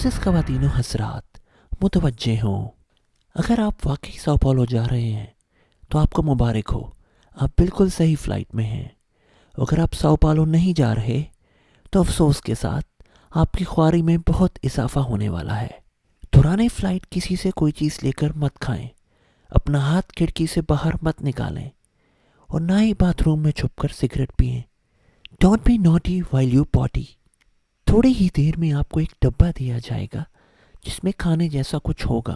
मोअज़्ज़ज़ ख़वातीन व हज़रात, मुतवज्जे हों। अगर आप वाकई sao पाउलो जा रहे हैं तो आपको मुबारक हो, आप बिल्कुल सही फ़्लाइट में हैं। अगर आप sao पाउलो नहीं जा रहे तो अफसोस के साथ आपकी ख्वारी में बहुत इजाफा होने वाला है। दौरान फ़्लाइट किसी से कोई चीज़ लेकर मत खाएं, अपना हाथ खिड़की से बाहर मत निकालें और ना ही बाथरूम में छुपकर सिगरेट पिएं। Don't be naughty while you potty. थोड़ी ही देर में आपको एक डब्बा दिया जाएगा जिसमें खाने जैसा कुछ होगा,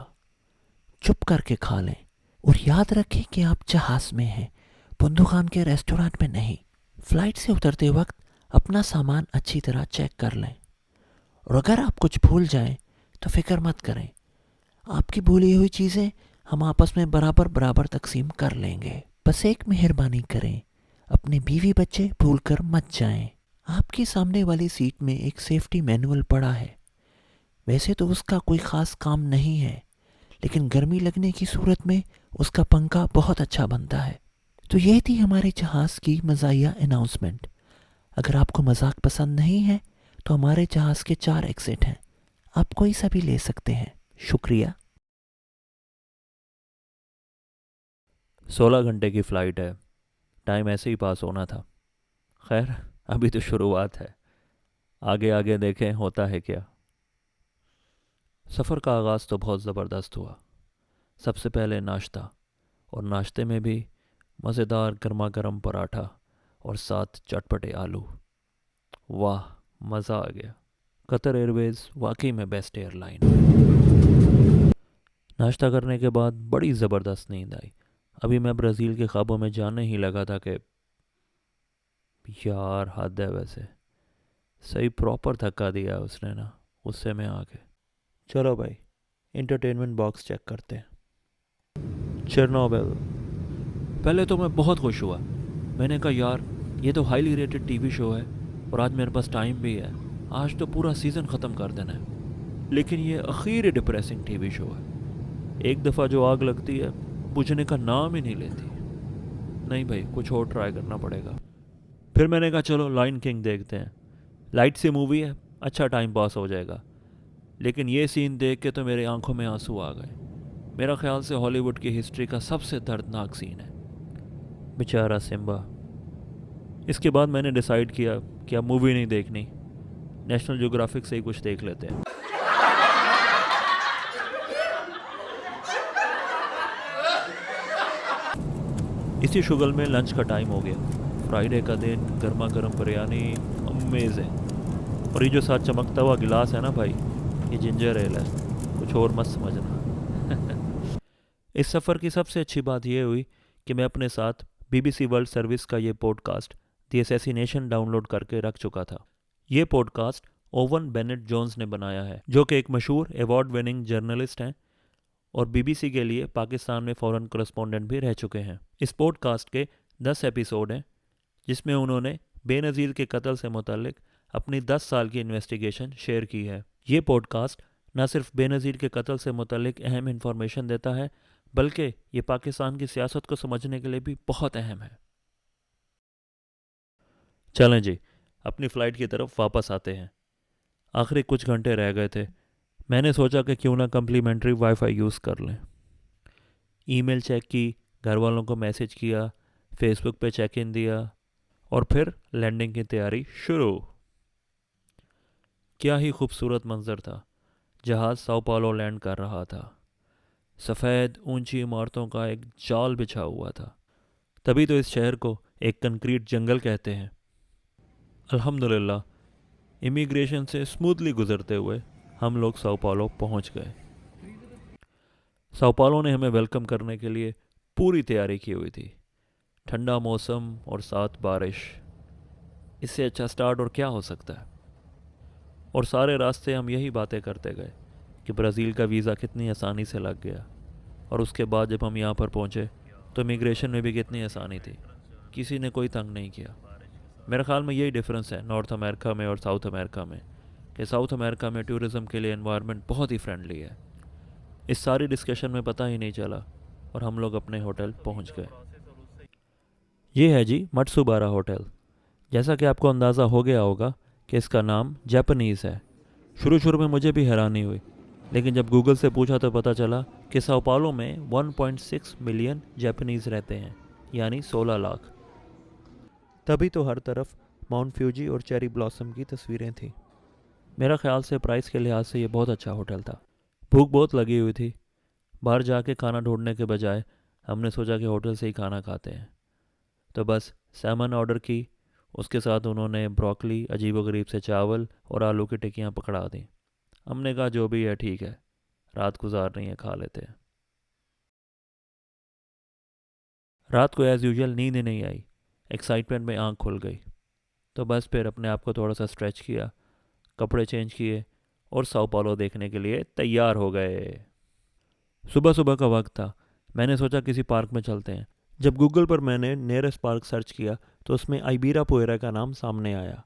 चुप करके खा लें और याद रखें कि आप जहाज़ में हैं, बंदूखान के रेस्टोरेंट में नहीं। फ़्लाइट से उतरते वक्त अपना सामान अच्छी तरह चेक कर लें और अगर आप कुछ भूल जाएं तो फिक्र मत करें, आपकी भूली हुई चीज़ें हम आपस में बराबर बराबर तकसीम कर लेंगे। बस एक मेहरबानी करें, अपने बीवी बच्चे भूल कर मत जाएं। आपकी सामने वाली सीट में एक सेफ्टी मैनुअल पड़ा है। वैसे तो उसका कोई ख़ास काम नहीं है, लेकिन गर्मी लगने की सूरत में उसका पंखा बहुत अच्छा बनता है। तो ये थी हमारे जहाज़ की मज़ाहिया अनाउंसमेंट। अगर आपको मजाक पसंद नहीं है तो हमारे जहाज़ के 4 एग्ज़िट हैं, आप कोई सा भी ले सकते हैं। शुक्रिया। 16 घंटे की फ़्लाइट है, टाइम ऐसे ही पास होना था। खैर, अभी तो शुरुआत है, आगे आगे देखें होता है क्या। सफ़र का आगाज़ तो बहुत ज़बरदस्त हुआ। सबसे पहले नाश्ता, और नाश्ते में भी मज़ेदार गर्मा गर्म पराठा और साथ चटपटे आलू। वाह, मज़ा आ गया। कतर एयरवेज़ वाकई में बेस्ट एयरलाइन। नाश्ता करने के बाद बड़ी ज़बरदस्त नींद आई। अभी मैं ब्राज़ील के ख्वाबों में जाने ही लगा था कि यार हद है। वैसे सही प्रॉपर थका दिया उसने ना, उससे में आके। चलो भाई, इंटरटेनमेंट बॉक्स चेक करते हैं। चेरनोबिल। पहले तो मैं बहुत खुश हुआ। मैंने कहा यार, ये तो हाईली रेटेड टीवी शो है और आज मेरे पास टाइम भी है, आज तो पूरा सीज़न ख़त्म कर देना है। लेकिन ये आखिर डिप्रेसिंग टीवी शो है। एक दफ़ा जो आग लगती है बुझने का नाम ही नहीं लेती। नहीं भाई, कुछ और ट्राई करना पड़ेगा। फिर मैंने कहा चलो लायन किंग देखते हैं। लाइट सी मूवी है, अच्छा टाइम पास हो जाएगा। लेकिन ये सीन देख के तो मेरे आंखों में आंसू आ गए। मेरा ख्याल से हॉलीवुड की हिस्ट्री का सबसे दर्दनाक सीन है। बेचारा सिम्बा। इसके बाद मैंने डिसाइड किया कि अब मूवी नहीं देखनी, नेशनल ज्योग्राफिक से ही कुछ देख लेते हैं। इसी शुगल में लंच का टाइम हो गया। फ्राइडे का दिन, गर्मा गर्म बिरयानी, अमेजिंग। और ये जो साथ चमकता हुआ गिलास है ना भाई, ये जिंजर एल है, कुछ और मत समझना। इस सफ़र की सबसे अच्छी बात यह हुई कि मैं अपने साथ BBC वर्ल्ड सर्विस का ये पॉडकास्ट द असैसिनेशन डाउनलोड करके रख चुका था। ये पॉडकास्ट ओवन बेनेट जोन्स ने बनाया है, जो कि एक मशहूर अवार्ड विनिंग जर्नलिस्ट हैं और BBC के लिए पाकिस्तान में फ़ॉरेन करस्पॉन्डेंट भी रह चुके हैं। इस पॉडकास्ट के 10 एपिसोड हैं, जिसमें उन्होंने बेनज़ीर के कत्ल से मुतल्लिक अपनी 10 साल की इन्वेस्टिगेशन शेयर की है। ये पॉडकास्ट न सिर्फ बेनज़ीर के कत्ल से मुतल्लिक अहम इंफॉर्मेशन देता है, बल्कि ये पाकिस्तान की सियासत को समझने के लिए भी बहुत अहम है। चलें जी, अपनी फ़्लाइट की तरफ वापस आते हैं। आखिरी कुछ घंटे रह गए थे। मैंने सोचा कि क्यों ना कम्प्लीमेंट्री वाईफाई यूज़ कर लें। ईमेल चेक की, घर वालों को मैसेज किया, फेसबुक पे चेक इन दिया और फिर लैंडिंग की तैयारी शुरू। क्या ही खूबसूरत मंजर था। जहाज़ sao पाउलो लैंड कर रहा था। सफ़ेद ऊंची इमारतों का एक जाल बिछा हुआ था। तभी तो इस शहर को एक कंक्रीट जंगल कहते हैं। अल्हम्दुलिल्लाह, इमिग्रेशन से स्मूथली गुजरते हुए हम लोग sao पाउलो पहुंच गए। sao पाउलो ने हमें वेलकम करने के लिए पूरी तैयारी की हुई थी। ठंडा मौसम और साथ बारिश, इससे अच्छा स्टार्ट और क्या हो सकता है। और सारे रास्ते हम यही बातें करते गए कि ब्राज़ील का वीज़ा कितनी आसानी से लग गया। और उसके बाद जब हम यहाँ पर पहुँचे तो इमिग्रेशन में भी कितनी आसानी थी, किसी ने कोई तंग नहीं किया। मेरे ख्याल में यही डिफरेंस है नॉर्थ अमेरिका में और साउथ अमेरिका में, कि साउथ अमेरिका में टूरिज़म के लिए एनवायरनमेंट बहुत ही फ्रेंडली है। इस सारी डिस्कशन में पता ही नहीं चला और हम लोग अपने होटल पहुँच गए। ये है जी मट्सुबारा होटल। जैसा कि आपको अंदाज़ा हो गया होगा कि इसका नाम जापानीज़ है। शुरू में मुझे भी हैरानी हुई, लेकिन जब गूगल से पूछा तो पता चला कि sao पाउलो में 1.6 मिलियन जापानीज़ रहते हैं, यानी 16 लाख। तभी तो हर तरफ माउंट फ्यूजी और चेरी ब्लॉसम की तस्वीरें थीं। मेरा ख्याल से प्राइस के लिहाज से ये बहुत अच्छा होटल था। भूख बहुत लगी हुई थी। बाहर जाके खाना ढूंढने के बजाय हमने सोचा कि होटल से ही खाना खाते हैं, तो बस सैमन ऑर्डर की। उसके साथ उन्होंने ब्रोकली, अजीबोगरीब से चावल और आलू की टिक्कियाँ पकड़ा दी। हमने कहा जो भी है ठीक है, रात गुजारनी है, खा लेते हैं। रात को एज़ यूजुअल नींद ही नहीं आई। एक्साइटमेंट में आंख खुल गई, तो बस फिर अपने आप को थोड़ा सा स्ट्रेच किया, कपड़े चेंज किए और sao पाउलो देखने के लिए तैयार हो गए। सुबह सुबह का वक्त था। मैंने सोचा किसी पार्क में चलते हैं। जब गूगल पर मैंने नियरेस्ट पार्क सर्च किया तो उसमें आइबीरापुएरा का नाम सामने आया।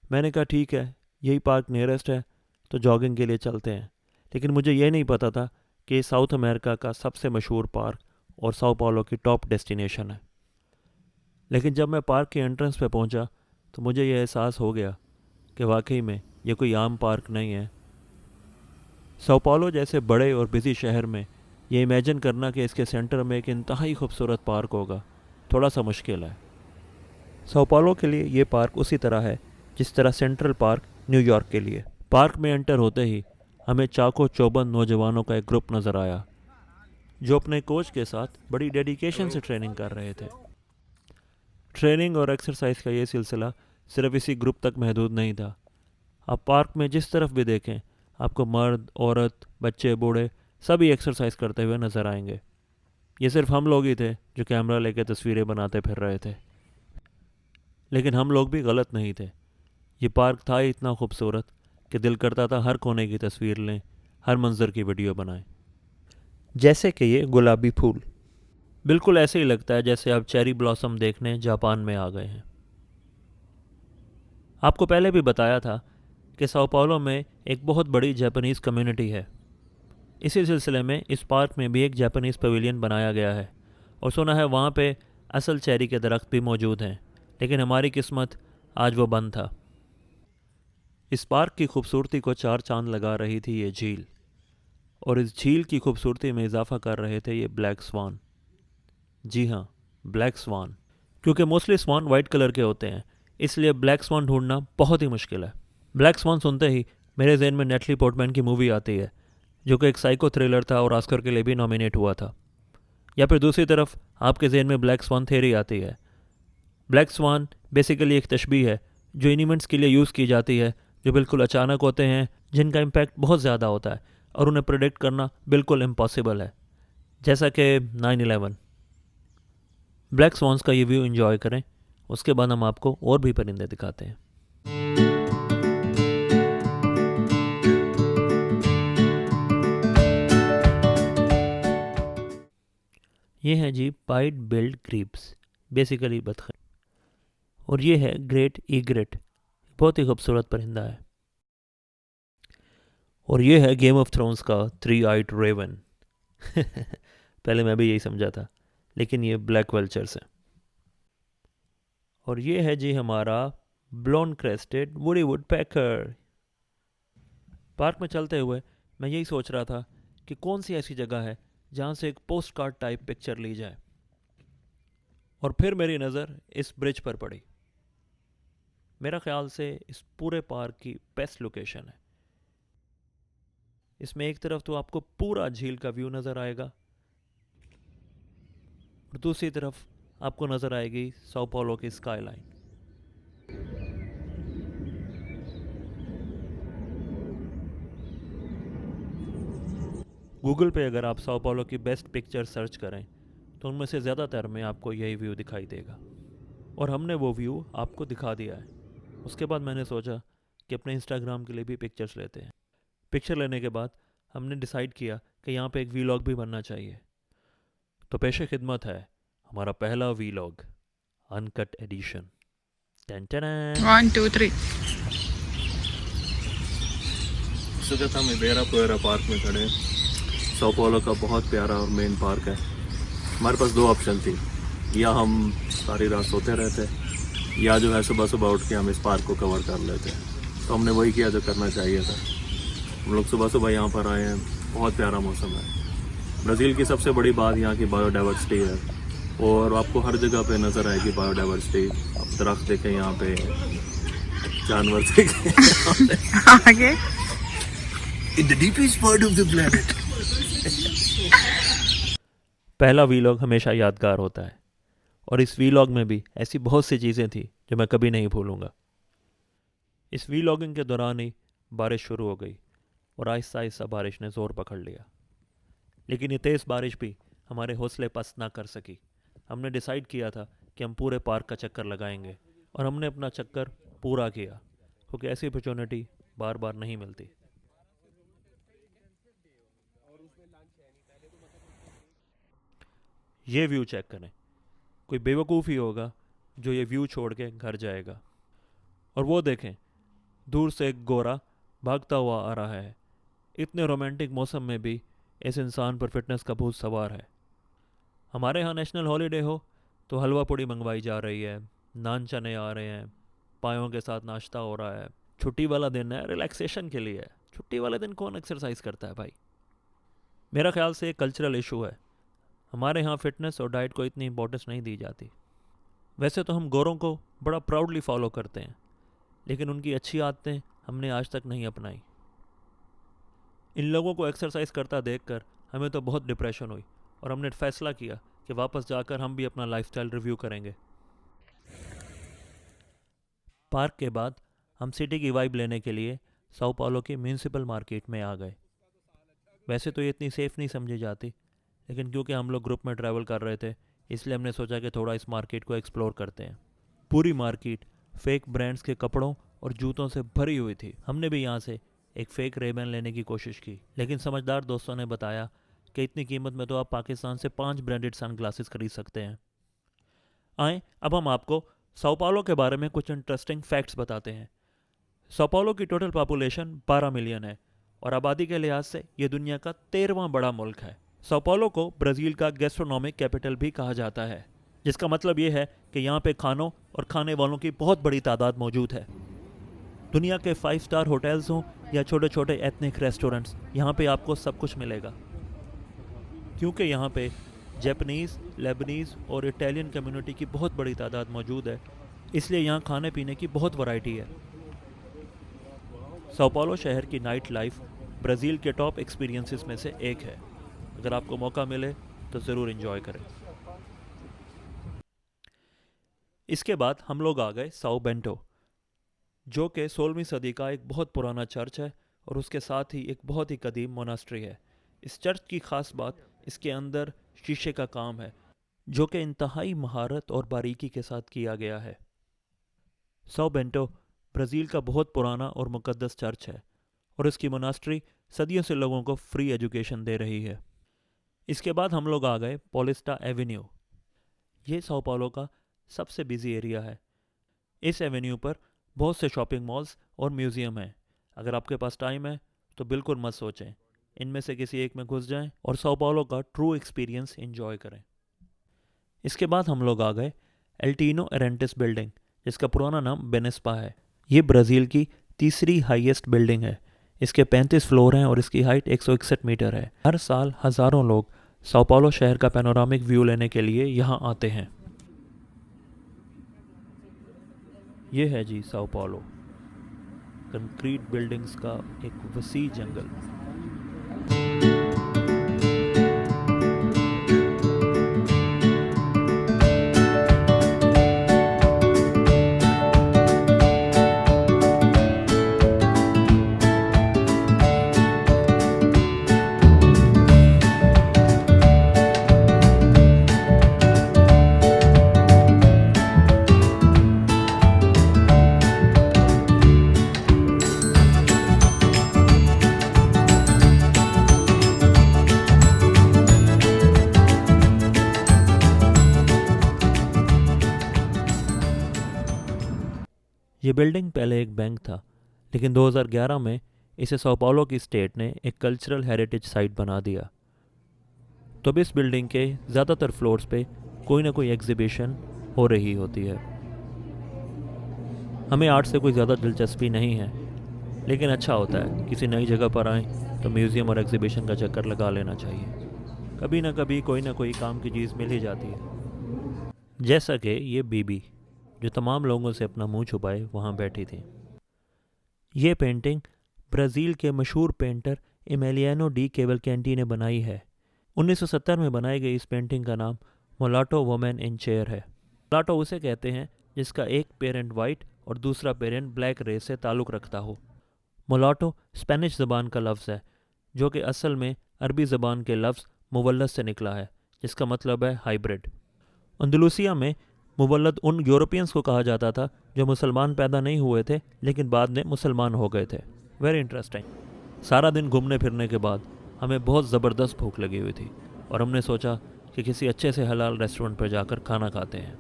मैंने कहा ठीक है, यही पार्क नियरेस्ट है, तो जॉगिंग के लिए चलते हैं। लेकिन मुझे ये नहीं पता था कि ये साउथ अमेरिका का सबसे मशहूर पार्क और sao पाउलो की टॉप डेस्टिनेशन है। लेकिन जब मैं पार्क के एंट्रेंस पे पहुंचा तो मुझे यह एहसास हो गया कि वाकई में ये कोई आम पार्क नहीं है। sao पाउलो जैसे बड़े और बिजी शहर में ये इमेजिन करना कि इसके सेंटर में एक इंतहाई खूबसूरत पार्क होगा, थोड़ा सा मुश्किल है। sao पाउलो के लिए ये पार्क उसी तरह है जिस तरह सेंट्रल पार्क न्यूयॉर्क के लिए। पार्क में एंटर होते ही हमें चाको चौबंद नौजवानों का एक ग्रुप नज़र आया, जो अपने कोच के साथ बड़ी डेडिकेशन से ट्रेनिंग कर रहे थे। ट्रेनिंग और एक्सरसाइज का ये सिलसिला सिर्फ इसी ग्रुप तक महदूद नहीं था। आप पार्क में जिस तरफ भी देखें, आपको मर्द, औरत, बच्चे, बूढ़े सभी एक्सरसाइज करते हुए नज़र आएंगे। ये सिर्फ हम लोग ही थे जो कैमरा लेकर तस्वीरें बनाते फिर रहे थे। लेकिन हम लोग भी गलत नहीं थे। ये पार्क था ही इतना खूबसूरत कि दिल करता था हर कोने की तस्वीर लें, हर मंजर की वीडियो बनाएं। जैसे कि ये गुलाबी फूल, बिल्कुल ऐसे ही लगता है जैसे आप चेरी ब्लॉसम देखने जापान में आ गए हैं। आपको पहले भी बताया था कि sao पाउलो में एक बहुत बड़ी जापानीज़ कम्युनिटी है। इसी सिलसिले में इस पार्क में भी एक जापानीज़ पवेलियन बनाया गया है और सुना है वहाँ पे असल चेरी के दरख्त भी मौजूद हैं, लेकिन हमारी किस्मत आज वो बंद था। इस पार्क की खूबसूरती को चार चांद लगा रही थी ये झील, और इस झील की खूबसूरती में इजाफा कर रहे थे ये ब्लैक स्वान। जी हाँ, ब्लैक स्वान, क्योंकि मोस्टली स्वान वाइट कलर के होते हैं, इसलिए ब्लैक स्वान ढूंढना बहुत ही मुश्किल है। ब्लैक स्वान सुनते ही मेरे जहन में नेटली पोर्टमैन की मूवी आती है, जो कि एक साइको थ्रिलर था और ऑस्कर के लिए भी नॉमिनेट हुआ था। या फिर दूसरी तरफ आपके जहन में ब्लैक स्वान थ्योरी आती है। ब्लैक स्वान बेसिकली एक तशबीह है जो एनिमेंट्स के लिए यूज़ की जाती है, जो बिल्कुल अचानक होते हैं, जिनका इम्पैक्ट बहुत ज़्यादा होता है और उन्हें प्रेडिक्ट करना बिल्कुल इम्पॉसिबल है, जैसा कि 9/11। ब्लैक स्वान्स का ये व्यू एंजॉय करें, उसके बाद हम आपको और भी परिंदे दिखाते हैं। ये है जी पाइड बिल्ड ग्रीप्स, बेसिकली बतख, और ये है ग्रेट ईग्रेट, बहुत ही खूबसूरत परिंदा है। और ये है गेम ऑफ थ्रोन्स का 3-आइड रेवन। पहले मैं भी यही समझा था, लेकिन ये ब्लैक वल्चर्स हैं। और ये है जी हमारा blonde crested woody woodpecker. Park में चलते हुए मैं यही सोच रहा था कि कौन सी ऐसी जगह है जहाँ से एक पोस्ट कार्ड टाइप पिक्चर ली जाए, और फिर मेरी नज़र इस ब्रिज पर पड़ी। मेरा ख्याल से इस पूरे पार्क की बेस्ट लोकेशन है। इसमें एक तरफ तो आपको पूरा झील का व्यू नज़र आएगा और दूसरी तरफ आपको नज़र आएगी sao पाउलो की स्काईलाइन। गूगल पे अगर आप sao पाउलो की बेस्ट पिक्चर सर्च करें तो उनमें से ज़्यादातर में आपको यही व्यू दिखाई देगा, और हमने वो व्यू आपको दिखा दिया है। उसके बाद मैंने सोचा कि अपने इंस्टाग्राम के लिए भी पिक्चर्स लेते हैं। पिक्चर लेने के बाद हमने डिसाइड किया कि यहाँ पे एक वीलॉग भी बनना चाहिए। तो पेशे खिदमत है हमारा पहला वीलॉग, अनकट एडिशन। 1 2 3 इस वक्त हम इबेरापुएरा पार्क में खड़े हैं। sao पाउलो का बहुत प्यारा और मेन पार्क है। हमारे पास दो ऑप्शन थी, या हम सारी रात सोते रहते या जो है सुबह सुबह उठ के हम इस पार्क को कवर कर लेते हैं। तो हमने वही किया जो करना चाहिए था। हम लोग सुबह सुबह यहाँ पर आए हैं, बहुत प्यारा मौसम है। ब्राज़ील की सबसे बड़ी बात यहाँ की बायोडाइवर्सिटी है, और आपको हर जगह पे नज़र आएगी बायोडाइवर्सिटी। आप दरख्त देखें यहाँ पे, जानवर देखें आगे in the deepest part of the planet. पहला वीलॉग हमेशा यादगार होता है, और इस वीलॉग में भी ऐसी बहुत सी चीज़ें थी जो मैं कभी नहीं भूलूंगा। इस वीलॉगिंग के दौरान ही बारिश शुरू हो गई, और आहिस्ता आहिस्ता बारिश ने ज़ोर पकड़ लिया। लेकिन ये तेज़ बारिश भी हमारे हौसले पस्त ना कर सकी। हमने डिसाइड किया था कि हम पूरे पार्क का चक्कर लगाएंगे, और हमने अपना चक्कर पूरा किया, क्योंकि ऐसी अपॉर्चुनिटी बार बार नहीं मिलती। ये व्यू चेक करें। कोई बेवकूफ़ ही होगा जो ये व्यू छोड़ के घर जाएगा। और वो देखें, दूर से एक गोरा भागता हुआ आ रहा है। इतने रोमांटिक मौसम में भी इस इंसान पर फिटनेस का भूत सवार है। हमारे यहाँ नेशनल हॉलीडे हो तो हलवा पूड़ी मंगवाई जा रही है, नान चने आ रहे हैं, पायों के साथ नाश्ता हो रहा है। छुट्टी वाला दिन है, रिलैक्सेशन के लिए है। छुट्टी वाले दिन कौन एक्सरसाइज करता है भाई? मेरा ख्याल से एक कल्चरल इशू है। हमारे यहाँ फिटनेस और डाइट को इतनी इंपॉर्टेंस नहीं दी जाती। वैसे तो हम गोरों को बड़ा प्राउडली फॉलो करते हैं, लेकिन उनकी अच्छी आदतें हमने आज तक नहीं अपनाई। इन लोगों को एक्सरसाइज करता देखकर हमें तो बहुत डिप्रेशन हुई, और हमने फैसला किया कि वापस जाकर हम भी अपना लाइफस्टाइल रिव्यू करेंगे। पार्क के बाद हम सिटी की वाइब लेने के लिए साओ पाउलो की म्यूनिसिपल मार्केट में आ गए। वैसे तो ये इतनी सेफ नहीं समझी जाती, लेकिन क्योंकि हम लोग ग्रुप में ट्रैवल कर रहे थे, इसलिए हमने सोचा कि थोड़ा इस मार्केट को एक्सप्लोर करते हैं। पूरी मार्केट फेक ब्रांड्स के कपड़ों और जूतों से भरी हुई थी। हमने भी यहाँ से एक फेक रेबैन लेने की कोशिश की, लेकिन समझदार दोस्तों ने बताया कि इतनी कीमत में तो आप पाकिस्तान से 5 ब्रांडेड सनग्लासेस खरीद सकते हैं। आए अब हम आपको साओ पाउलो के बारे में कुछ इंटरेस्टिंग फैक्ट्स बताते हैं। साओ पाउलो की टोटल पॉपुलेशन 12 मिलियन है, और आबादी के लिहाज से ये दुनिया का 13वां बड़ा मुल्क है। साओ पाउलो को ब्राज़ील का गैस्ट्रोनॉमिक कैपिटल भी कहा जाता है, जिसका मतलब ये है कि यहाँ पे खानों और खाने वालों की बहुत बड़ी तादाद मौजूद है। दुनिया के 5 स्टार होटल्स हों या छोटे छोटे एथनिक रेस्टोरेंट्स, यहाँ पे आपको सब कुछ मिलेगा। क्योंकि यहाँ पे जापानीज़, लेबनीज़ और इटालियन कम्युनिटी की बहुत बड़ी तादाद मौजूद है, इसलिए यहाँ खाने पीने की बहुत वैरायटी है। साओ पाउलो शहर की नाइट लाइफ ब्राज़ील के टॉप एक्सपीरियंसेस में से एक है। अगर आपको मौका मिले तो ज़रूर एंजॉय करें। इसके बाद हम लोग आ गए साओ बेंटो, जो कि 16वीं सदी का एक बहुत पुराना चर्च है, और उसके साथ ही एक बहुत ही कदीम मोनास्ट्री है। इस चर्च की ख़ास बात इसके अंदर शीशे का काम है, जो कि इंतहाई महारत और बारीकी के साथ किया गया है। साओ बेंटो ब्राज़ील का बहुत पुराना और मुक़द्दस चर्च है, और इसकी मोनास्ट्री सदियों से लोगों को फ्री एजुकेशन दे रही है। इसके बाद हम लोग आ गए पॉलिस्टा एवेन्यू। ये साओ पाउलो का सबसे बिजी एरिया है। इस एवेन्यू पर बहुत से शॉपिंग मॉल्स और म्यूज़ियम हैं। अगर आपके पास टाइम है तो बिल्कुल मत सोचें, इनमें से किसी एक में घुस जाएं और साओ पाउलो का ट्रू एक्सपीरियंस एंजॉय करें। इसके बाद हम लोग आ गए एल्टीनो एरेंटिस बिल्डिंग, जिसका पुराना नाम बेनेस्पा है। ये ब्राज़ील की तीसरी हाईएस्ट बिल्डिंग है। इसके 35 फ्लोर हैं और इसकी हाइट 161 मीटर है। हर साल हज़ारों लोग साओ पाउलो शहर का पैनोरामिक व्यू लेने के लिए यहाँ आते हैं। ये है जी साओ पाउलो, कंक्रीट बिल्डिंग्स का एक वसी जंगल। ये बिल्डिंग पहले एक बैंक था, लेकिन 2011 में इसे साओ पाउलो की स्टेट ने एक कल्चरल हेरिटेज साइट बना दिया। तो अब इस बिल्डिंग के ज़्यादातर फ्लोर्स पे कोई ना कोई एग्जीबिशन हो रही होती है। हमें आर्ट से कोई ज़्यादा दिलचस्पी नहीं है, लेकिन अच्छा होता है किसी नई जगह पर आएँ तो म्यूज़ियम और एग्जीबिशन का चक्कर लगा लेना चाहिए। कभी ना कभी कोई ना कोई काम की चीज़ मिल ही जाती है। जैसा कि ये बीबी जो तमाम लोगों से अपना मुंह छुपाए वहाँ बैठी थी। ये पेंटिंग ब्राज़ील के मशहूर पेंटर एमेलियानो डी कैवलकेंटी ने बनाई है। 1970 में बनाई गई इस पेंटिंग का नाम मोलाटो वुमेन इन चेयर है। मोलाटो उसे कहते हैं जिसका एक पेरेंट वाइट और दूसरा पेरेंट ब्लैक रेस से ताल्लुक़ रखता हो। मोलाटो स्पेनिश ज़बान का लफ्ज़ है जो कि असल में अरबी ज़बान के लफ्ज़ मुवल्लद से निकला है जिसका मतलब है हाइब्रिड। अंदलूसिया में मुवल्लद उन यूरोपियंस को कहा जाता था जो मुसलमान पैदा नहीं हुए थे लेकिन बाद में मुसलमान हो गए थे। Very interesting. सारा दिन घूमने फिरने के बाद हमें बहुत ज़बरदस्त भूख लगी हुई थी और हमने सोचा कि किसी अच्छे से हलाल रेस्टोरेंट पर जाकर खाना खाते हैं।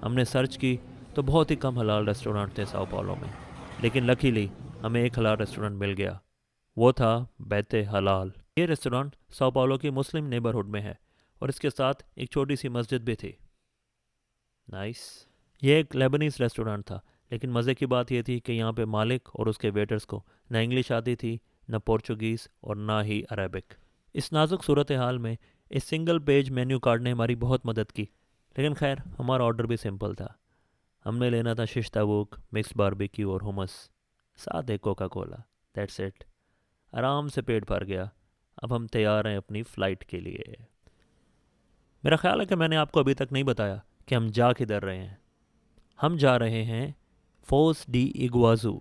हमने सर्च की तो बहुत ही कम हलाल रेस्टोरेंट थे साओ पाउलो में, लेकिन लकीली हमें एक हलाल रेस्टोरेंट मिल गया। वो था बैते हलाल। ये रेस्टोरेंट साओ पाउलो की मुस्लिम नेबरहुड में है और इसके साथ एक छोटी सी मस्जिद भी थी। नाइस। ये एक लेबनीज़ रेस्टोरेंट था, लेकिन मज़े की बात यह थी कि यहाँ पे मालिक और उसके वेटर्स को ना इंग्लिश आती थी, ना पोर्चुगीज़ और ना ही अरेबिक। इस नाजुक सूरत हाल में इस सिंगल पेज मेन्यू कार्ड ने हमारी बहुत मदद की। लेकिन खैर हमारा ऑर्डर भी सिंपल था। हमने लेना था शिश ताबूक, मिक्स बारबेक्यू और हुमस, साथ एक कोका कोला। That's it. आराम से पेट भर गया। अब हम तैयार हैं अपनी फ़्लाइट के लिए। मेरा ख्याल है कि मैंने आपको अभी तक नहीं बताया कि हम जा किधर रहे हैं। हम जा रहे हैं फोस डी इग्वाज़ू,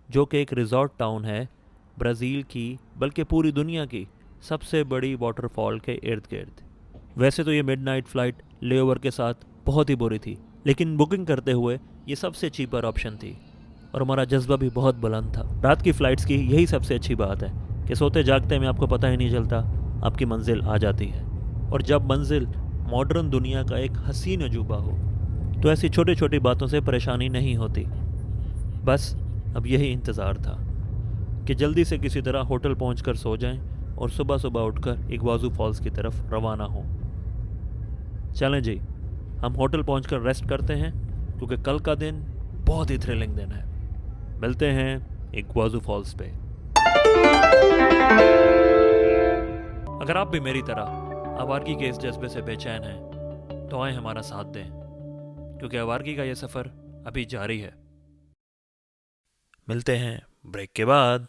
जो कि एक रिज़ॉर्ट टाउन है ब्राज़ील की, बल्कि पूरी दुनिया की सबसे बड़ी वाटरफॉल के इर्द गिर्द। वैसे तो ये मिडनाइट फ़्लाइट लेओवर के साथ बहुत ही बुरी थी, लेकिन बुकिंग करते हुए ये सबसे चीपर ऑप्शन थी और हमारा जज्बा भी बहुत बुलंद था। रात की फ़्लाइट्स की यही सबसे अच्छी बात है कि सोते जागते में आपको पता ही नहीं चलता, आपकी मंजिल आ जाती है। और जब मंजिल मॉडर्न दुनिया का एक हसीन अजूबा हो तो ऐसी छोटी छोटी बातों से परेशानी नहीं होती। बस अब यही इंतज़ार था कि जल्दी से किसी तरह होटल पहुंचकर सो जाएं और सुबह सुबह उठकर इग्वाज़ू फॉल्स की तरफ रवाना हों। चलें जी, हम होटल पहुंचकर रेस्ट करते हैं क्योंकि कल का दिन बहुत ही थ्रिलिंग दिन है। मिलते हैं इग्वाज़ू फॉल्स पे। अगर आप भी मेरी तरह आवारगी के इस जज्बे से बेचैन हैं तो आए हमारा साथ दें, क्योंकि आवारगी का ये सफ़र अभी जारी है। मिलते हैं ब्रेक के बाद।